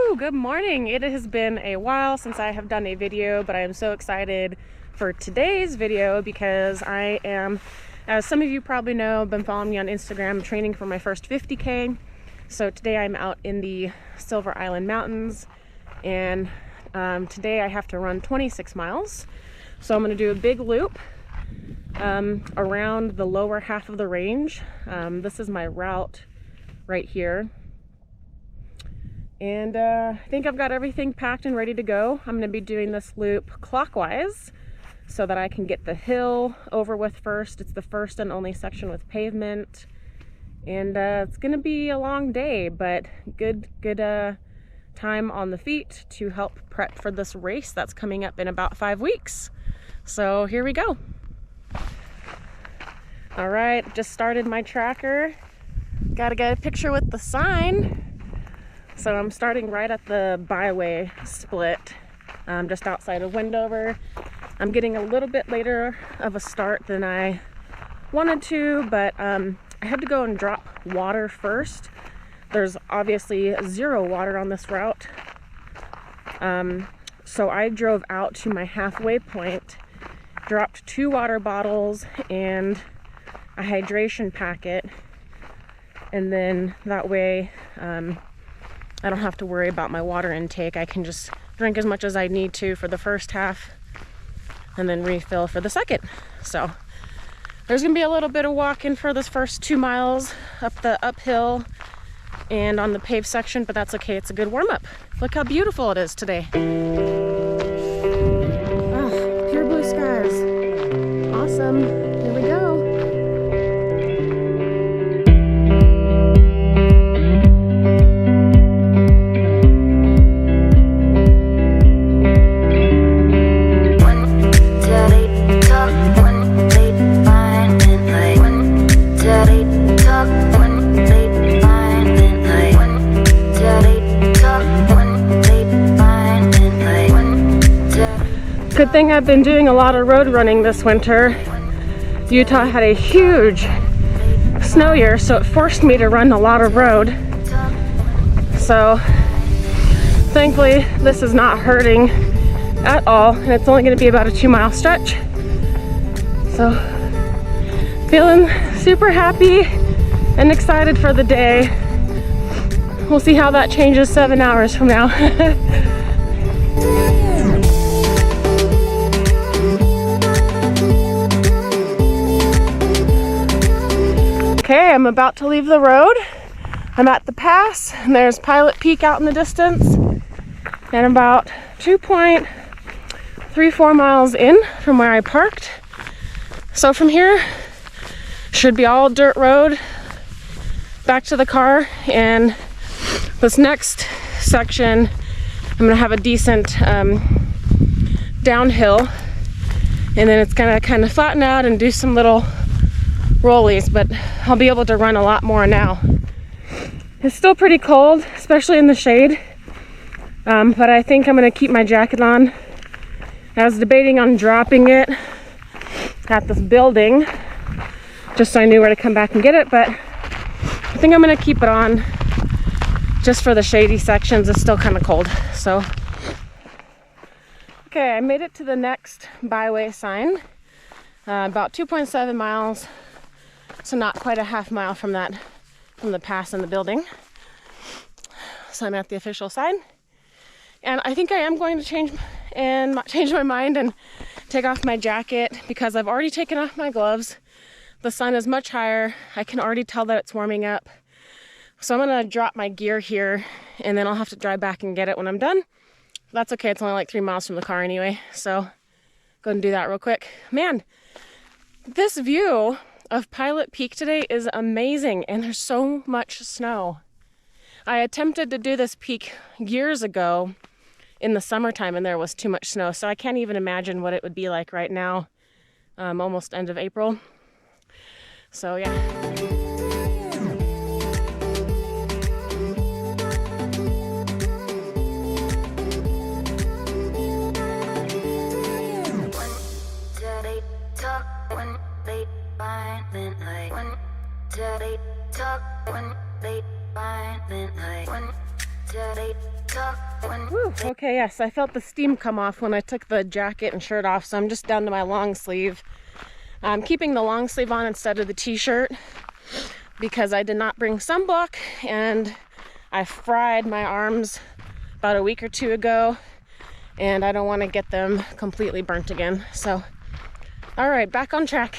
Woo! Good morning. It has been a while since I have done a video, but I am so excited for today's video because I am, as some of you probably know, been following me on Instagram, training for my first 50K. So today I'm out in the Silver Island Mountains, and today I have to run 26 miles. So I'm going to do a big loop around the lower half of the range. This is my route right here. And I think I've got everything packed and ready to go. I'm going to be doing this loop clockwise so that I can get the hill over with first. It's the first and only section with pavement. And it's going to be a long day, but good time on the feet to help prep for this race that's coming up in about 5 weeks. So here we go. All right, just started my tracker. Got to get a picture with the sign. So I'm starting right at the byway split, just outside of Wendover. I'm getting a little bit later of a start than I wanted to, but I had to go and drop water first. There's obviously zero water on this route. So I drove out to my halfway point, dropped 2 water bottles and a hydration packet, and then that way I don't have to worry about my water intake. I can just drink as much as I need to for the first half and then refill for the second. So there's gonna be a little bit of walking for this first 2 miles up the uphill and on the paved section, but that's okay. It's a good warm-up. Look how beautiful it is today. Oh, pure blue skies. Awesome. Here we go. Good thing I've been doing a lot of road running this winter. Utah had a huge snow year, so it forced me to run a lot of road. So thankfully this is not hurting at all, and it's only going to be about a 2-mile stretch. So feeling super happy and excited for the day. We'll see how that changes 7 hours from now. Okay, I'm about to leave the road. I'm at the pass, and there's Pilot Peak out in the distance, and about 2.34 miles in from where I parked. So from here, should be all dirt road back to the car, and this next section, I'm gonna have a decent downhill, and then it's gonna kind of flatten out and do some little rollies, but I'll be able to run a lot more now. It's still pretty cold, especially in the shade, but I think I'm going to keep my jacket on. I was debating on dropping it at this building just so I knew where to come back and get it, but I think I'm going to keep it on just for the shady sections. It's still kind of cold. So okay, I made it to the next byway sign, about 2.7 miles. So not quite a half mile from the pass and the building. So I'm at the official sign, and I think I am going to change my mind and take off my jacket because I've already taken off my gloves. The sun is much higher. I can already tell that it's warming up. So I'm gonna drop my gear here, and then I'll have to drive back and get it when I'm done. That's okay. It's only like 3 miles from the car anyway. So go and do that real quick. Man, this view of Pilot Peak today is amazing, and there's so much snow. I attempted to do this peak years ago in the summertime, and there was too much snow, so I can't even imagine what it would be like right now, almost end of April. So yeah. Whew, okay, yes, I felt the steam come off when I took the jacket and shirt off, so I'm just down to my long sleeve. I'm keeping the long sleeve on instead of the t-shirt because I did not bring sunblock and I fried my arms about a week or two ago and I don't want to get them completely burnt again. So, all right, back on track.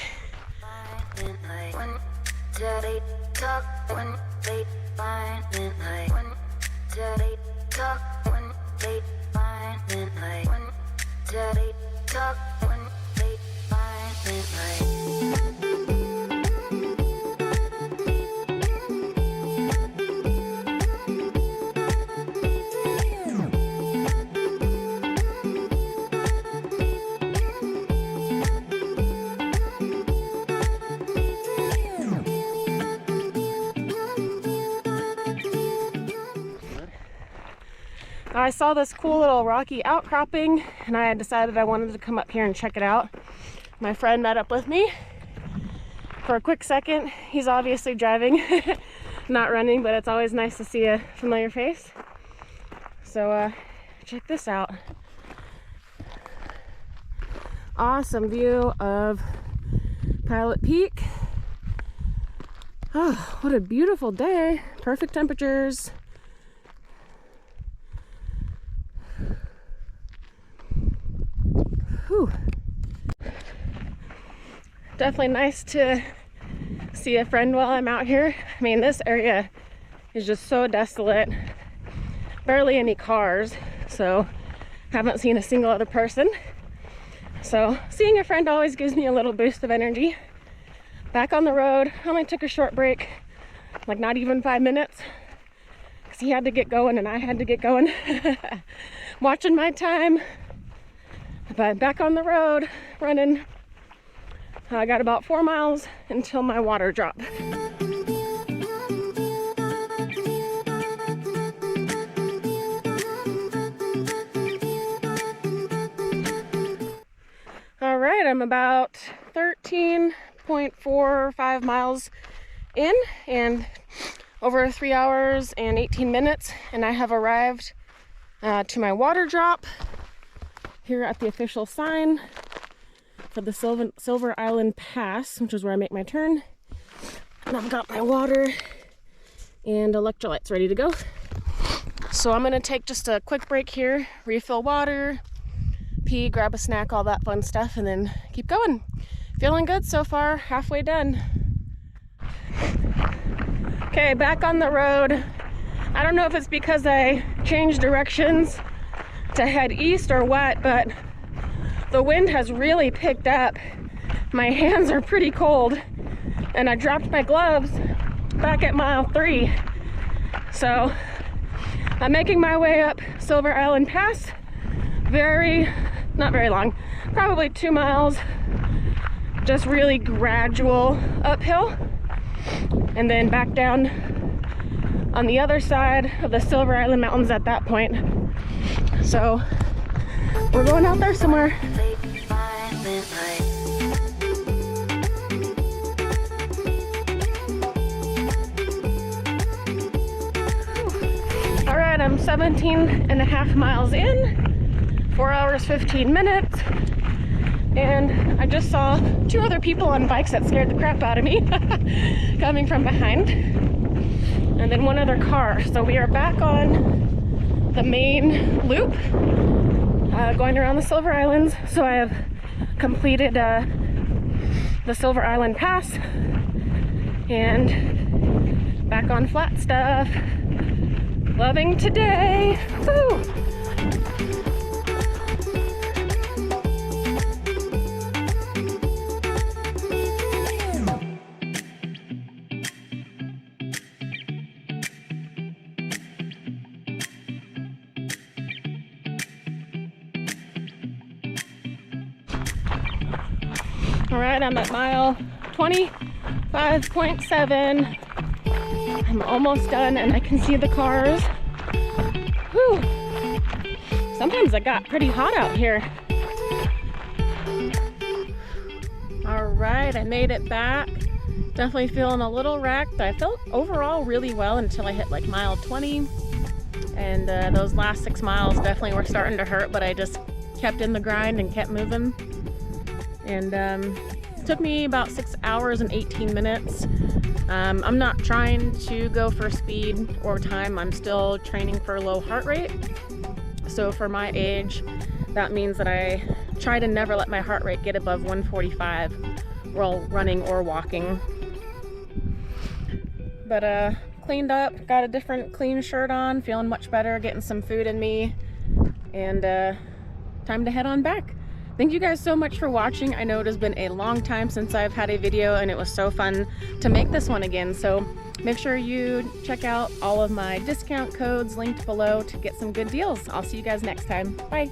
I saw this cool little rocky outcropping and I had decided I wanted to come up here and check it out. My friend met up with me for a quick second. He's obviously driving, not running, but it's always nice to see a familiar face. So check this out. Awesome view of Pilot Peak. Oh, what a beautiful day. Perfect temperatures. Whew. Definitely nice to see a friend while I'm out here. I mean, this area is just so desolate. Barely any cars, so haven't seen a single other person. So seeing a friend always gives me a little boost of energy. Back on the road, I only took a short break, like not even 5 minutes, because he had to get going and I had to get going. Watching my time. But back on the road, running. I got about 4 miles until my water drop. All right, I'm about 13.45 miles in and over 3 hours and 18 minutes, and I have arrived to my water drop here at the official sign for the Silver Island Pass, which is where I make my turn. And I've got my water and electrolytes ready to go. So I'm gonna take just a quick break here, refill water, pee, grab a snack, all that fun stuff, and then keep going. Feeling good so far, halfway done. Okay, back on the road. I don't know if it's because I changed directions to head east or what, but the wind has really picked up. My hands are pretty cold and I dropped my gloves back at mile 3. So I'm making my way up Silver Island Pass. Not very long, probably 2 miles, just really gradual uphill, and then back down on the other side of the Silver Island Mountains at that point. So we're going out there somewhere. All right, I'm 17.5 miles in, 4 hours, 15 minutes. And I just saw 2 other people on bikes that scared the crap out of me coming from behind. And then 1 other car. So we are back on the main loop, going around the Silver Islands. So I have completed the Silver Island Pass and back on flat stuff. Loving today. Woo! All right, I'm at mile 25.7. I'm almost done and I can see the cars. Whew. Sometimes it got pretty hot out here. All right, I made it back. Definitely feeling a little wrecked. I felt overall really well until I hit like mile 20. And those last 6 miles definitely were starting to hurt, but I just kept in the grind and kept moving. And it took me about 6 hours and 18 minutes. I'm not trying to go for speed or time. I'm still training for low heart rate. So for my age, that means that I try to never let my heart rate get above 145 while running or walking. But cleaned up, got a different clean shirt on, feeling much better, getting some food in me, and time to head on back. Thank you guys so much for watching. I know it has been a long time since I've had a video, and it was so fun to make this one again. So make sure you check out all of my discount codes linked below to get some good deals. I'll see you guys next time. Bye.